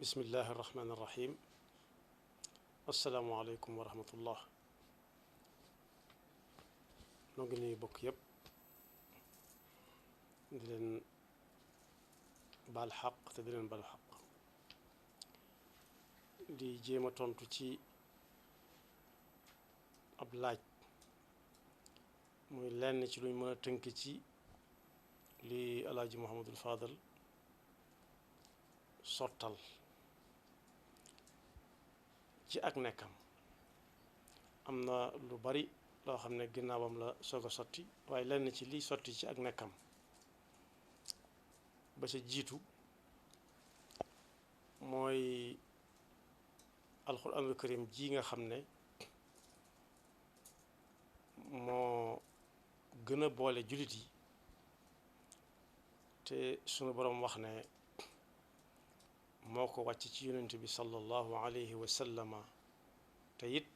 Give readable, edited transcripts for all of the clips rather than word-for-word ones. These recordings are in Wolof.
bismillahi irrahmani irrahim asalaamualeykum wa rahmatullah noo ngi nuyu bokk yépp di leen baal xaq te di leen baal xaq di jéem a tontu ci ab laaj muy lenn ci luñ mën a tënk ci li alaaji Muhammadul Faadal sottal ci ak nekkam am na lu bari loo xam ne ginnaawam la soog a sotti waaye lenn ci liy sotti ci ak nekkam ba ca jiitu mooy alxuraanul karim ji nga xam ne moo gën a boole jullit yi te sunu boroom wax ne moo ko wàcc ci yonent bi sallallahu alayhi wa sallama te it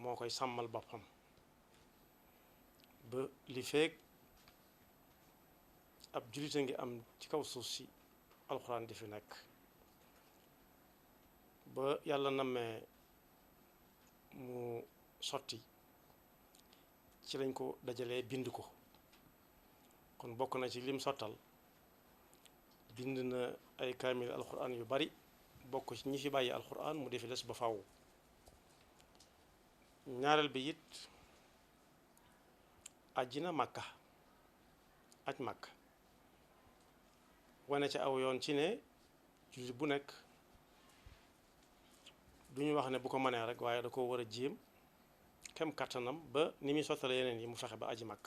moo koy sàmmal boppam ba li feeg ab jullit a ngi am ci kaw suuf si alxuraan di fi nekk ba yàlla nammee mu sotti ci lañ ko dajalee bind ko kon bokk na ci lim sottal bind na ay kaamil alxuraan yu bari bokk ci ñi fi bàyyi alxuraan mu defi des ba faw ñaareel bi it ajjina màkka aj màkka wane ca aw yoon ci ne jullit bu nekk duñu wax ne bu ko mënee rek waaye da ko war a jéem kem kàttanam ba ni muy sottale yeneen yi mu fexe ba aji màkk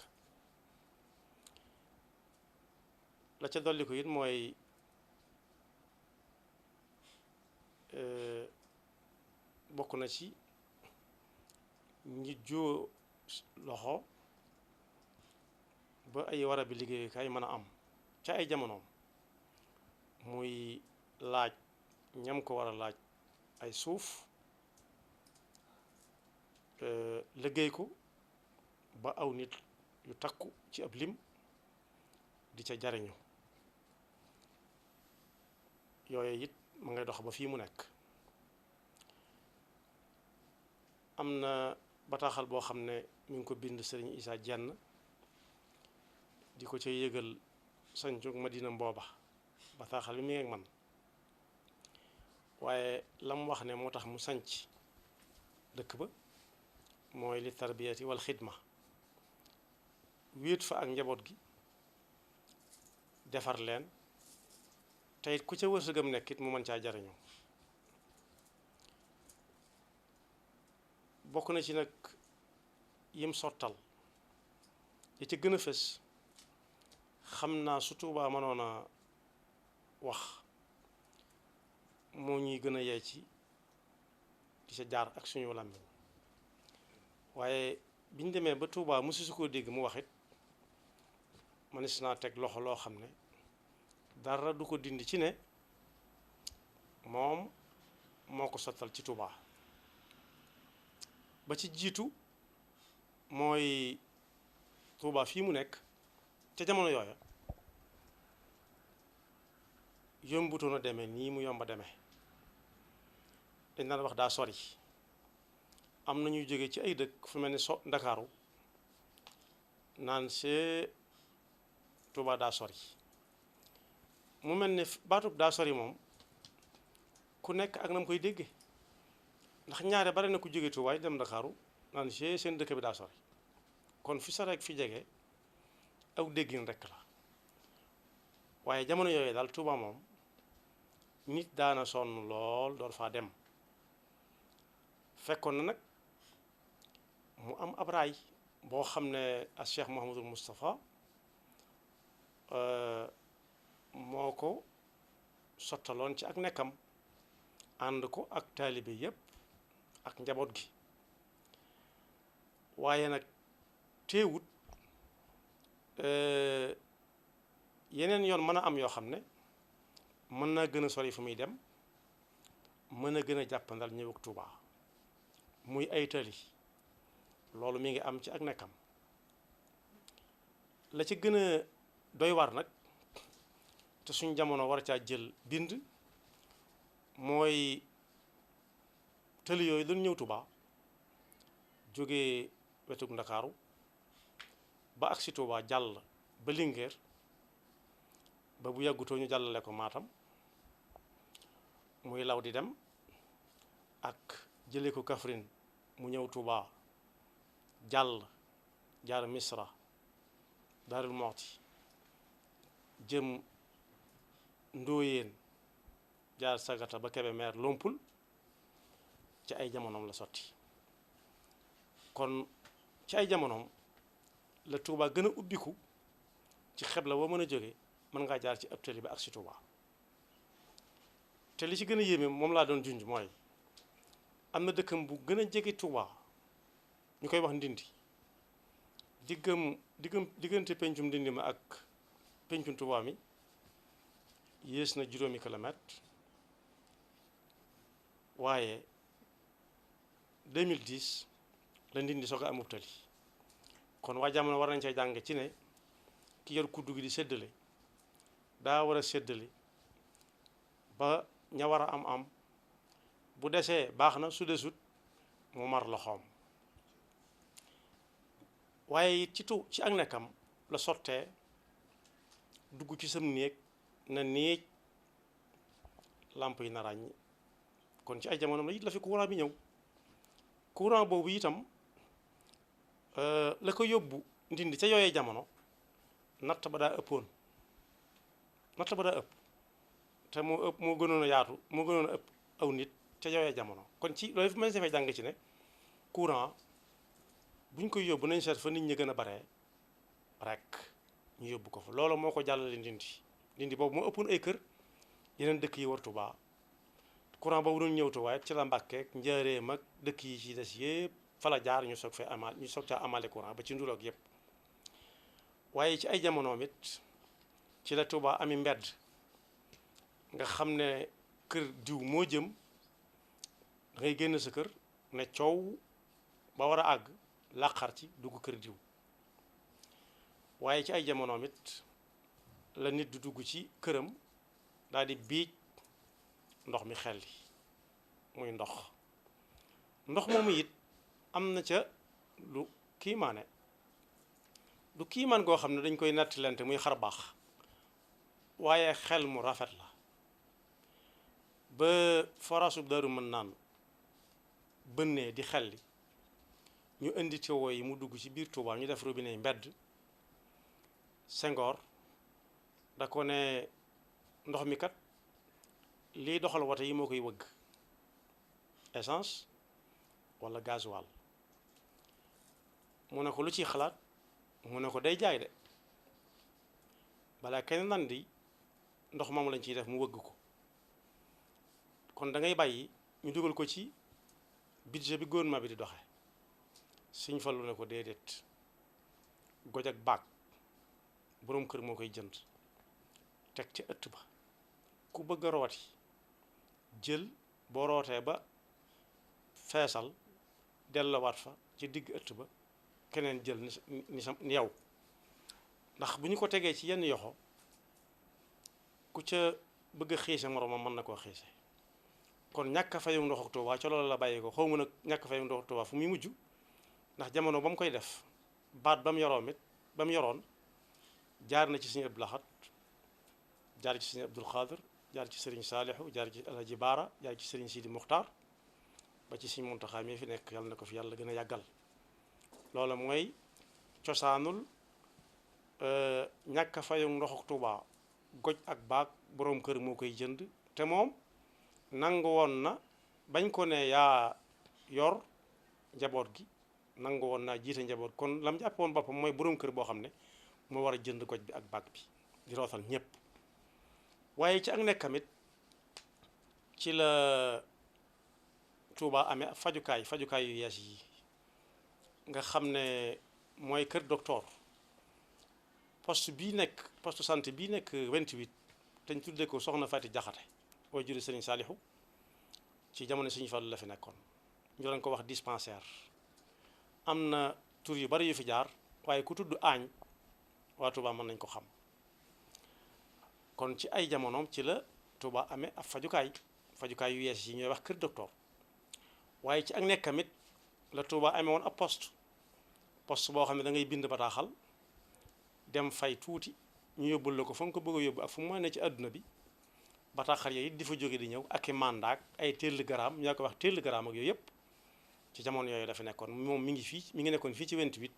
la ca dolli ko it mooy bokk na ci ñi joo loxo ba ay warabi liggéeyukaay mën a am ca ay jamonoom muy laaj ñam ko war a laaj ay suuf liggéey ko ba aw nit yu takku ci ab lim di ca jariñu yooye it ma ngay dox ba fii mu nekk am na bataaxal boo xam ne mi ngi ko bind sëriñ Isaa Jenn di ko ca yëgal sancug Madina mbooba bataaxal bi mi ngi ak man waaye la mu wax ne moo tax mu sanc dëkk ba mooy li tarbiyati wal xidma wéet fa ak njaboot gi defar leen te it ku ca wërsëgam nekk it mu mën caa jariñu bokk na ci nag yim sottal yi ca gën a fës xam naa su Tuubaa mënoon a wax moo ñuy gën a yey ci di ca jaar ak suñu làmmiñ waaye biñ demee ba Tuubaa mosu su koo dégg mu wax it mënees naa teg loxo loo xam ne dara du ko dindi ci ne moom moo ko sottal ci Tuubaa ba ci jiitu mooy Tuubaa fii mu nekk ca jamono yooya yombutoon a demee nii mu yomba demee dañ daan wax daa sori am na ñuy jóge ci ay dëkk fu mel ni Ndakaaru naan see Tuubaa daa sori mu mel ne baatub daa sori moom ku nekk ak na mu koy dégge ndax ñaare bari na ku jóge Tuubaa dem Ndakaaru naan see seen dëkk bi daa sori kon fi sori ak fi jege aw déggin rekk la waaye jamono yooyu daal Tuubaa moom nit daana sonn lool door faa dem fekkoon na nag mu am ab raay boo xam ne a Cheikh Mouhamadul Moustapha moo ko sottaloon ci ak nekkam ànd ko ak taalibe yépp ak njaboot gi waaye nag teewut yeneen yoon mën a am yoo xam ne mën naa gën a sori fu muy dem mën a gën a jàppandal ñëw ak Tuubaa muy ay tali loolu mi ngi am ci ak nekkam la ci gën a doy war nag te suñ jamono war caa jël bind mooy tëli yooyu dañu ñëw Touba jógee wetug Ndakaaru ba agsi Touba jàll ba Linguère ba bu yàggutoo ñu jàllale ko Matam muy law di dem ak jëlee ko Kaffrine mu ñëw Touba jàll jaar Misra Daarul Muxti jëm Ndóoyeen jaar Sagata ba Kébémer Lompul ci ay jamonoom la sotti kon ci ay jamonoom la Touba gën a ubbiku ci xebla boo mën a jóge mën ngaa jaar ci ab tali ba ak si Touba te li ci gën a yéeme moom laa doon junj mooy am na dëkkam bu gën a jege Touba ñu koy wax Ndindi diggante pencum Ndindi ma ak pencum Touba mi yées na juróomi kilomètre waaye 2010 la Ndindi soog a amub tali kon waa jamono war nañ cee jàng ci ne ki yor kuddu gi di séddale daa war a séddale ba ña war a am bu desee baax na su desut mu mar loxoom waaye it ci ak nekkam la sottee dugg ci sam néeg na néeg làmp yi na ràññ kon ci ay jamonoom la it la fi courant bi ñëw courant boobu itam la ko yóbbu Ndindi ca yooyee jamono natt ba daa ëpp te moo gënoon a yaatu moo gënoon a ëpp aw nit ca yooyee jamono kon ci loolu fu mel ne fay jàng ci ne courant bu ñu koy yóbbu nañ seet fa nit ñi gën a baree rek ñu yóbbu ko fa loolu moo ko jàllale Ndindi boobu moo ëppoon ay kër yeneen dëkk yi war Touba courant boobu doon ñëw Touba ci la Mbàkke Njaaréem ak dëkk yi ci des yëpp fa la jaar ñu soog caa amale courant ba ci nduloog yëpp waaye ci ay jamonoom it ci la Touba ami mbedd nga xam ne kër diw moo jëm da ngay génn sa kër ne coow ba war a àgg làqar ci dugg kër diw waaye ci ay jamonoom it la nit du dugg ci këram daal di biij ndox mi xelli muy ndox moomu it am na ca lu kiimaane du kiimaan goo xam ne dañ koy nattilante muy xar baax waaye xel mu rafet la ba forasub Daaru mën naan bënnee di xelli ñu indi tuyau yi mu dugg ci biir Touba ñu def robinet yi mbedd Senghor da ko ne ndox mi kat liy doxal woto yi moo koy wëgg essence walla gasoil mu ne ko lu ciy xalaat mu ne ko day jaay de balaa kenn nan di ndox moom lañ ciy def mu wëgg ko kon da ngay bàyyi ñu dugal ko ci budget bi gouvernement bi di doxe Sëñ Fallu ne ko déedéet goj ak baag boroom kër moo koy jënd teg ci ëtt ba ku bëgg a rooti jël boo rootee ba feesal dellowaat fa ci digg ëtt ba keneen jël ni yow ndax bu ñu ko tegee ci yenn yoxo ku ca bëgg a xiise moroomam mën na koo xiise kon ñàkk a fayum ndoxu Tuuba ca loolu la bàyyi ko xaw ma nag ñàkk a fayum ndoxu Tuuba fu muy mujj ndax jamono ba mu koy def baat ba mu yoroon jaar na ci Sëñ Abdul Ahad jaar ci Sëñ Abdul Xaadir jaar ci Sëriñ Saalihu jaar ci Alaaji Baara jaar ci Sëriñ Sidi Muxtaar ba ci Sëñ Muntaxa mi fi nekk yàlla na ko fi yàlla gën a yàggal loola mooy cosaanul ñàkk a fayu ndoxu Tuuba goj ak baag boroom kër moo koy jënd te moom nangu woon na bañ ko ne yaa yor njaboot gi nangu woon naa jiite njaboot kon lam jàppe woon boppam mooy boroom kër boo xam ne moo war a jënd goj bi ak baag bi di rootal ñépp waaye ci ak nekkamit ci la Touba amee fajukaay yu yees yi nga xam ne mooy kër docteur poste santé bii nekk 28 te ñu tuddee ko soxna Fati Jaxate mooy juri Sëriñ Saalihu ci jamono Sëriñ Fallu la fi nekkoon ñu doon ko wax dispensaire am na tur yu bari yu fi jaar waaye ku tudd aañ waa Touba mën nañ ko xam kon ci ay jamonoom ci la Touba amee ab fajukaay fajukaay yu yees yi ñooy wax kër docteur waaye ci ak nekkam it la Touba amee woon ab poste boo xam ne da ngay bind bataaxal dem fay tuuti ñu yóbbul la ko fa nga ko bëgg a yóbbu ak fu mu mën ne ci àdduna bi bataaxal yooyu it di fa jóge di ñëw ak i mandat ay télégramme ñoo ko wax télégramme ak yooyu yëpp ci jamono yooyu dafa nekkoon moom mi ngi nekkoon fii ci 28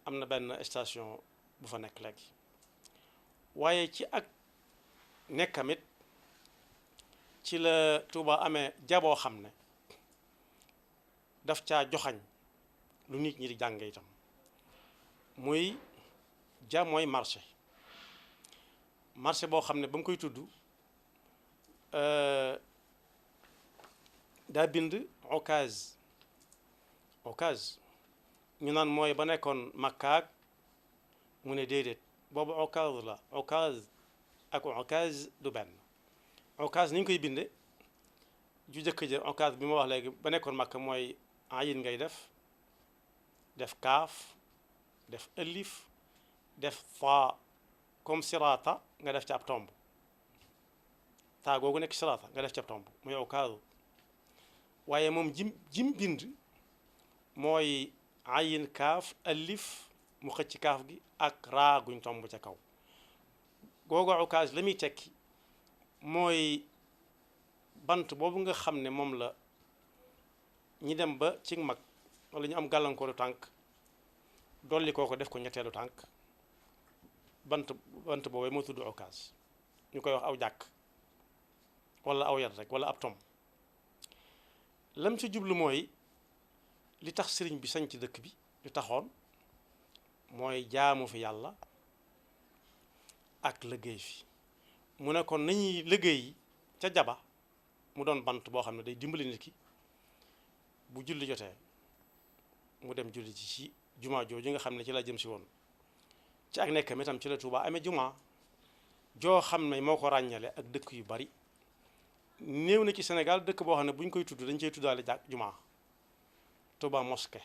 am na benn station bu fa nekk léegi waaye ci ak nekkamit ci la Touba amee jaboo xam ne daf caa joxañ lu nit ñi di jànge itam muy ja mooy marché boo xam ne ba mu koy tudd daa bind okaz ñu naan mooy ba nekkoon makkaag mu ne déedéet boobu okaz la okaz ak okaz du benn okaz ni ñu koy binde ju jëkk ja okaz bi ma wax léegi ba nekkoon makka mooy ayin ngay def kaaf def ëllif def fa comme sirata nga def ci ab tomb taa googu nekk sirata nga def ci ab tomb muy okaz waaye moom jim bind mooy ayin kaaf alif mu xëcc kaaf gi ak raa guñ tomb ca kaw googu okaas la muy tekki mooy bant boobu nga xam ne moom la ñi dem ba ci mag wala ñu am gàllankooru tànk dolli kooko def ko ñetteelu tànk bant boobee moo tudd okaas ñu koy wax aw jàkk wala aw yat rek wala ab tom lam ci jublu mooy li tax sëriñ bi sañ ci dëkk bi li taxoon mooy jaamu fi yàlla ak liggéey fi mu ne kon nañuy liggéey ca jaba mu doon bant boo xam ne day dimbali nit ki bu julli jotee mu dem julli ci jumaa jooju nga xam ne ci la jëm si woon ci ak nekkam itam ci la Touba amee jumaa joo xam ne moo ko ràññale ak dëkk yu bari néew na ci Sénégal dëkk boo xam ne bu ñu koy tudd dañ cey tuddaale jumaa Touba mosquée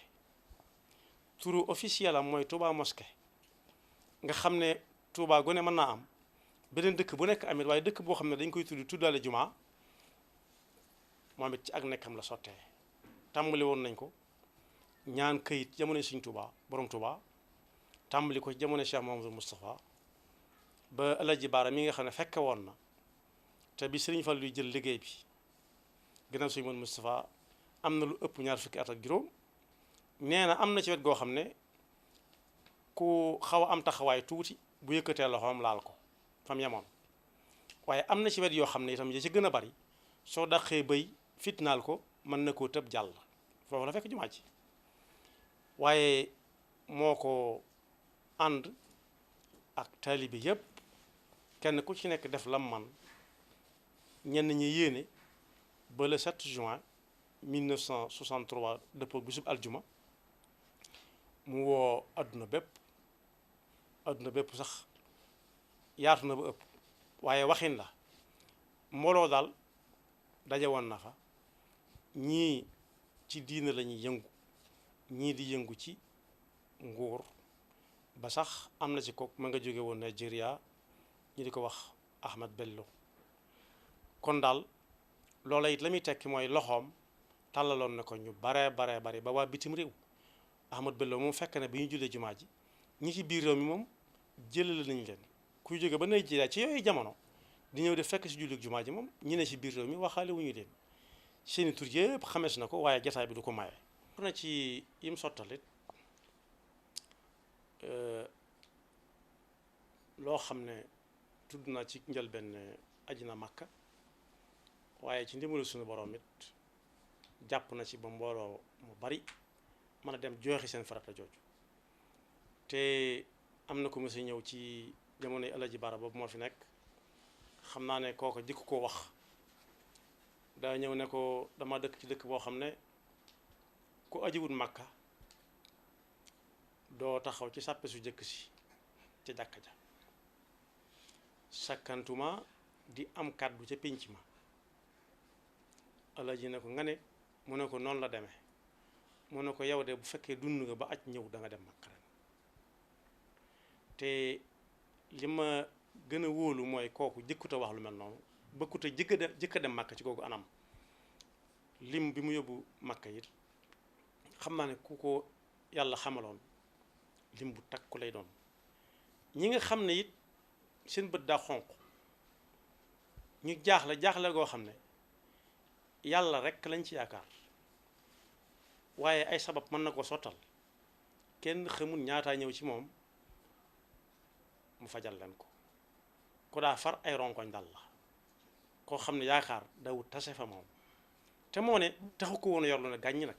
turu officiel am mooy Touba mosquée nga xam ne Touba gu ne mën naa am beneen dëkk bu nekk amit waaye dëkk boo xam ne dañ koy tuddaale jumaa moom it ci ak nekkam la sottee tàmbali woon nañ ko ñaan këyit jamono Sëriñ Touba borom Touba tàmbali ko ci jamono Cheikh Mouhamadou Moustapha ba Alaji Baara mi nga xam ne fekke woon na te bi Sëriñ Fallu luy jël liggéey bi gannaaw Sëriñ Mouhamadou Moustapha am na lu ëpp ñaar fukki at ak juróom nee na am na ci wet goo xam ne ku xaw a am taxawaay tuuti bu yëkkatee loxoom laal ko fam yemoon waaye am na ci wet yoo xam ne itam ya ci gën a bari soo daqee bëy fitnaal ko mën na koo tëb jàll foofu la fekk jumaa ji waaye moo ko ànd ak taalibe yépp kenn ku ci nekk def lam man ñenn ñi yéene ba le 7 juin 1963 dëppoo bisub aljuma mu woo adduna bépp sax yaatu na ba ëpp waaye waxin la mbooloo daal daje woon na fa ñii ci diina la ñuy yëngu ñii di yëngu ci nguur ba sax am na ci kook ma nga jóge woon Nigeria ñu di ko wax Ahmed Bello kon daal loola it la muy tekki mooy loxoom tàllaloon na ko ñu bare bari ba waa bitim réew Ahmed Bello moom fekk na bi ñu jullee jumaa ji ñi ci biir réew mi moom jëlale nañ leen kuy jóge ba Nigeria ci yooyu jamono di ñëw def fekk si jullit jumaa ji moom ñi ne ci biir réew mi waxaale wu ñu leen seeni tur yëpp xamees na ko waaye jataay bi du ko maye. na ci yim sottalit loo xam ne tudd naa ci njëlbeen aji na Makka waaye ci ndimbalu suñu borom it jàpp na ci ba mbooloo mu bari mën a dem joxe seen farata jooju te am na ko mos a ñëw ci jamonoy Alaji Bara boobu moo fi nekk xam naa ne kooku jëkk koo wax daa ñëw ne ko dama dëkk ci dëkk boo xam ne ku ajiwut Makka doo taxaw ci sàppe su jëkk si ca jàkka ja sakkantuma di am kàddu ca pénc ma Alaji ne ko nga ne mu ne ko noonu la demee mu ne ko yow de bu fekkee dund nga ba aj ñëw da nga dem Makka ren te li ma gën a wóolu mooy kooku jëkkut a wax lu mel noonu bëkkute jëkk a dem Màkka ci googu anam lim bi mu yóbbu Màkka it xam naa ne ku ko yàlla xamaloon lim bu takku lay doon ñi nga xam ne it seen bët daa xonq ñu jaaxle goo xam ne yàlla rekk lañ ci yaakaar waaye ay sabab mën na ko sottal kenn xamul ñaataa ñëw ci moom mu fajal leen ko daa far ay ronkoñ dal la koo xam ne yaakaar dawut tase fa moom te moo ne taxu ko woon yor lu ne gàññ nag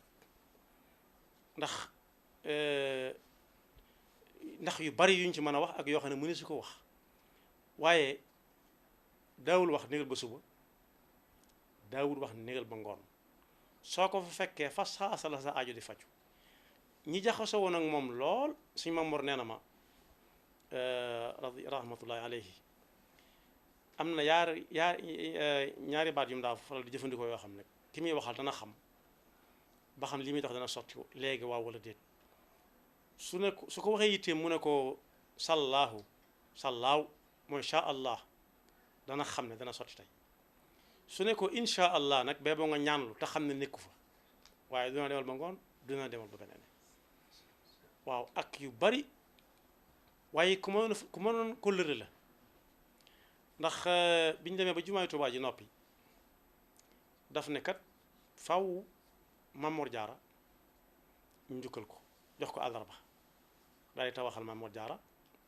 ndax yu bari yuñ ci mën a wax ak yoo xam ne mënu si ko wax waaye daawul wax négal ba suba daawul wax négal ba ngoon soo ko fa fekkee fa saasa la sa aajo di faju ñi jaxasoo woon ak moom lool suñu Mamoor nee na ma rahmatullahi alayhi am na ñaari baat yu mu daa faral di jëfandikoo yoo xam ne ki muy waxal dana xam ba xam li muy tax dana sotti léegi waaw wala déet su ko waxee yitteem mu ne ko sallaaw mooy sha allah dana xam ne dana sotti tey su ne ko insha allah nag bee boo nga ñaanlu te xam ne nekku fa waaye dina demal ba ngoon dina demal ba beneen waaw ak yu bari waaye ku mënoon kóllëre la ndax bi ñu demee ba jumaay Tuubaa ji noppi daf ne kat faw Mamor Jaara ñu njukkal ko jox ko àllarba daal di tawaxal Mamor Jaara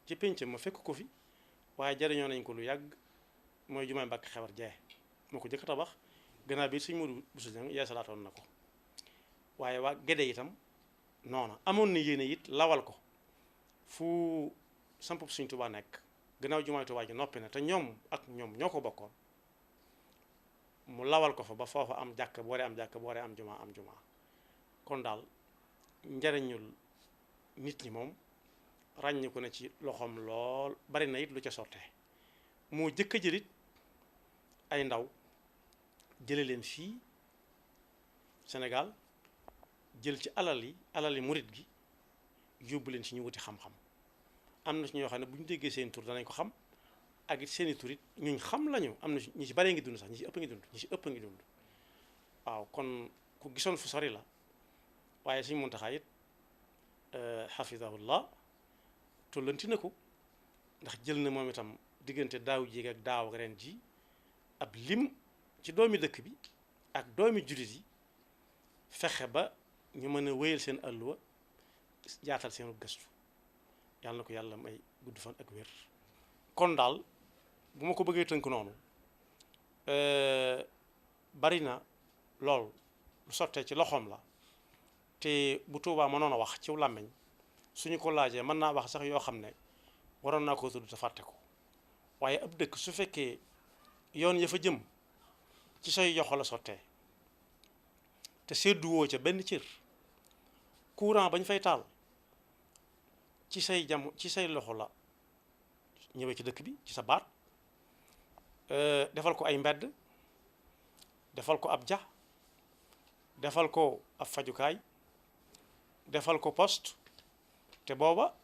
ci pénc ma fekk ko fi waaye jariñoo nañ ko lu yàgg mooy jumaay Mbàkke Xewar jee moo ko jëkk tabax gannaaw bi suñ Moodu Buso Jeng yeesalaatoon na ko waaye waa Gédé itam noona amoon na yéene it lawal ko fu sampub suñ Tuubaa nekk gannaaw jumaay Tuubaa ji noppi na te ñoom ñoo ko bokkoon mu lawal ko fa ba foofa am jàkk booree am jàkk booree am jumaa kon daal njariñul nit ñi moom ràññi ko ne ci loxoom lool bari na it lu ca sottee moo jëkk a jëlit ay ndaw jële leen fii Sénégal jël ci alali murit gi yóbbu leen ci ñu wuti xam-xam am na ci ñoo xam ne bu ñu déggee seen tur danañ ko xam ak it seeni tur it ñuñ xam lañu am na ñi ci baree ngi dund sax ñi ci ëpp ngi dund waaw kon ku gisoon fu sori la waaye Sëñ Muntaxa it xafidahullah tollanti na ko ndax jël na moom itam diggante daaw jéeg ak daaw ak ren ji ab lim ci doomi dëkk bi ak doomi jullit yi fexe ba ñu mën a wéyal seen àlluwa jaatal seenu gëstu yàlla na ko yàlla may gudd fan ak wér kon daal bu ma ko bëggee tënk noonu bari na lool lu sottee ci loxoom la te bu Tuubaa mënoon a wax ci làmmiñ suñu ko laajee mën naa wax sax yoo xam ne waroon naa ko tudd te fàtte ko waaye ab dëkk su fekkee yoon ya fa jëm ci say yoxo la sottee te sedduwoo ca benn cër courant bañ fay taal ci say loxo la ñëwee ci dëkk bi ci sa baat defal ko ay mbedd defal ko ab ja defal ko ab fajukaay defal ko poste te booba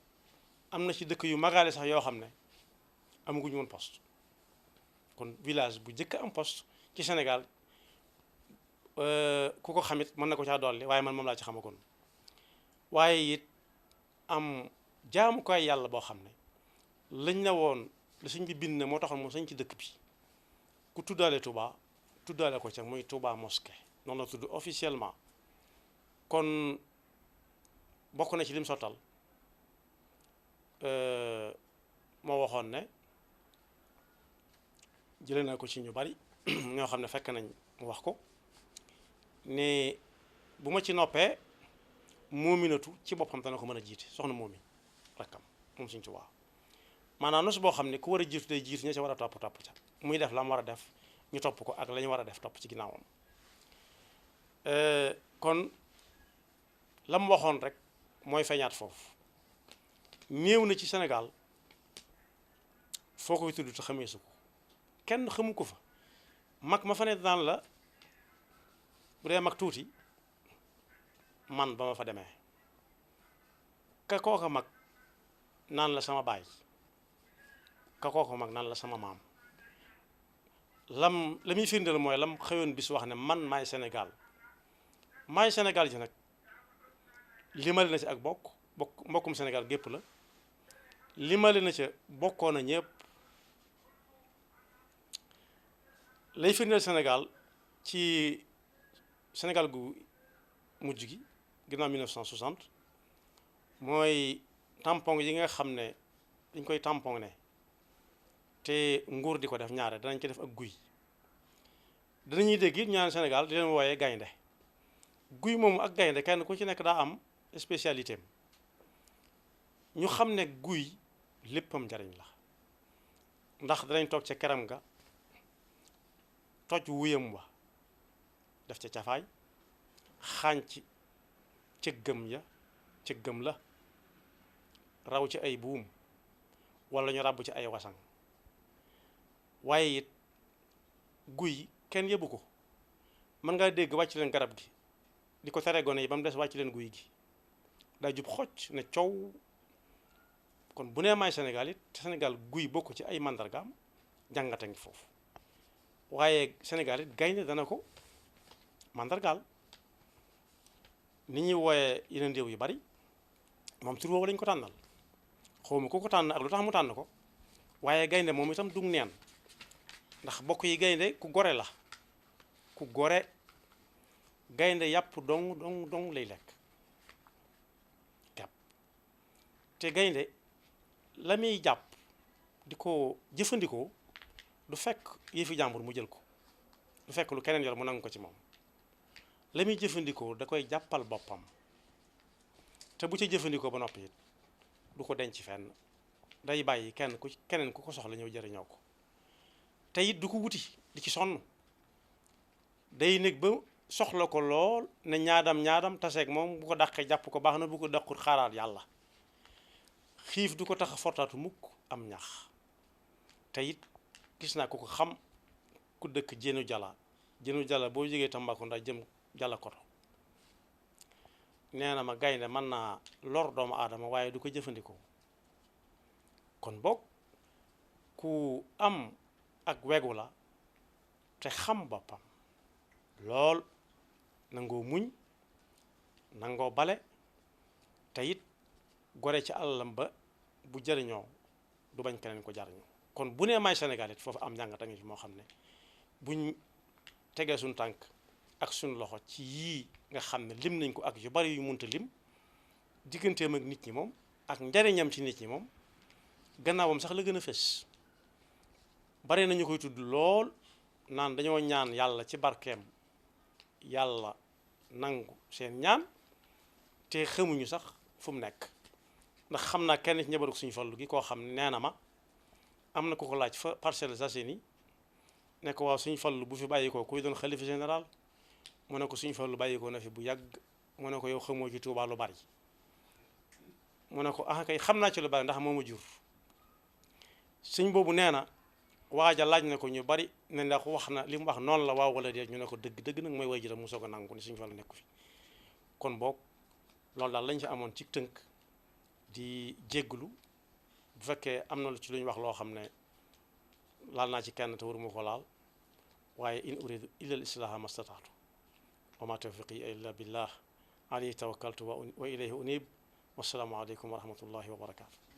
am na ci dëkk yu magaale sax yoo xam ne amaguñu woon poste kon village bu njëkk am poste ci Sénégal ku ko xamit mën na ko caa dolli waaye man moom laa ci xamagoon waaye it am jaamukaay yàlla boo xam ne lañ na woon la sëñ bi bind na moo taxoon moo sañ ci dëkk bi ku tuddaale Touba tuddaale ko ca muy Touba mosquée noonu la tudd officiellement kon bokk na ci lim sottal moo waxoon ne jëlee naa ko ci ñu bari ñoo xam ne fekk nañ mu wax ko ne bu ma ci noppee moominatu ci boppam dana ko mën a jiite soxna moomi rakkam moom Sëñ Tuubaa maanaam nos boo xam ne ku war a jiitu day jiitu ña ca war a topp ca muy def la mu war a def ñu topp ko ak la ñu war a def topp ci ginnaawam kon la mu waxoon rek mooy feeñaat foofu néew na ci Sénégal foo koy tudd te xamee su ko kenn xamu ko fa mag ma fa ne daan la bu dee mag tuuti man ba ma fa demee ka kooka mag naan la sama baay ka kooka mag naan la sama maam la muy firndeel mooy lam xëyoon bis wax ne man maay Sénégal ji nag limale na ci ak mbokkum Sénégal gépp la limale na ca bokkoon na ñëpp lay firndeel Sénégal ci Sénégal gu mujj gi ginnaaw 1960 mooy tampon yi nga xam ne dañ koy tampon ne te nguur di ko def ñaare danañ ko def ak guy danañuy dégg it ñaan Sénégal di leen wooyee gaynde guy moomu ak gaynde kenn ku ci nekk daa am spécialité am ñu xam ne guy léppam njariñ la ndax danañ toog ca keram nga toj wuyam wa def ca cafaay xànc cëggam la raw ci ay buum wala ñu ràbb ci ay wasan waaye it guy kenn yëbu ko mën ngaa dégg wàcc leen garab gi di ko tere gone yi ba mu des wàcc leen guy gi daa jub xocc ne coow kon bu nee maay Sénégal it te Sénégal guy bokk ci ay màndargaam jàngata ngi foofu waaye Sénégal it gaynde dana ko màndargaal ni ñuy wooyee yeneen réew yu bari moom tur woowu lañ ko tànnal xawma ku ko tànn ak lu tax mu tànn ko waaye gaynde moom itam dug neen ndax bokk yi gaynde ku gore la ku gore gaynde yàpp dong lay lekk yàpp te gaynde la muy jàpp di ko jëfandikoo du fekk yëfi jàmbur mu jël ko du fekk lu keneen yor mu nangu ko ci moom la muy jëfandikoo da koy jàppal boppam te bu ca jëfandikoo ba noppi it du ko denc fenn day bàyyi keneen ku ko soxla ñëw jëriñoo ko te it du ko wuti di ci sonn day nekk ba soxla ko lool ne ñaadam taseeg moom bu ko dàqee jàpp ko baax na bu ko dàqut xaaraat yàlla xiif du ko tax a fortaatu mukk am ñax te it gis naa ku ko xam ku dëkk jéenu jala boo jógee Tambacounda jëm jala koto nee na ma gaynde mën naa lor doomu aadama waaye du ko jëfandikoo kon boog ku am ak wegu la te xam boppam lool nangoo muñ nangoo bale te it gore ci àllam ba bu jëriñoo du bañ keneen ko jariñoo kon bu nee may Sénégal it foofu am njàngat a ngi fi moo xam ne buñ tegee suñ tànk ak suñ loxo ci yii nga xam ne lim nañ ko ak yu bari yu munta lim digganteem ak nit ñi moom ak njariñam ci nit ñi moom gannaawam sax la gën a fës bari nañu koy tudd lool naan dañoo ñaan yàlla ci barkeem yàlla nangu seen ñaan te xamuñu sax fu mu nekk ndax xam naa kenn ci njabaru suñu fallu gi koo xam ne nee na ma am na ku ko laaj fa Parcelles Assainies ne ko waaw suñu fallu bu fi bàyyikoo kuy doon xalifa général mu ne ko suñu fallu bàyyikoo na fi bu yàgg mu ne ko yow xamoo ci Tuubaa lu bari mu ne ko ah kay xam naa ci lu bari ndax moo ma jur sëñ boobu nee na waaja laaj na ko ñu bari ne ndax wax na li mu wax noonu la waaw wala déet ñu ne ko dëgg nag mooy way juram mu soog a nangu ne suñu fallu nekku fi kon boog loolu daal lañ fi amoon ci tënk di jégglu bu fekkee am na lu ci lu ñu wax loo xam ne laal naa ci kenn te waruma ko laal waaye in uridu illa al islaha mastataatu wa ma tawfiqi illa billah alayhi tawakkaltu wa ilayhi unib wassalaamu aleykum wa rahmatullahi wa barakatu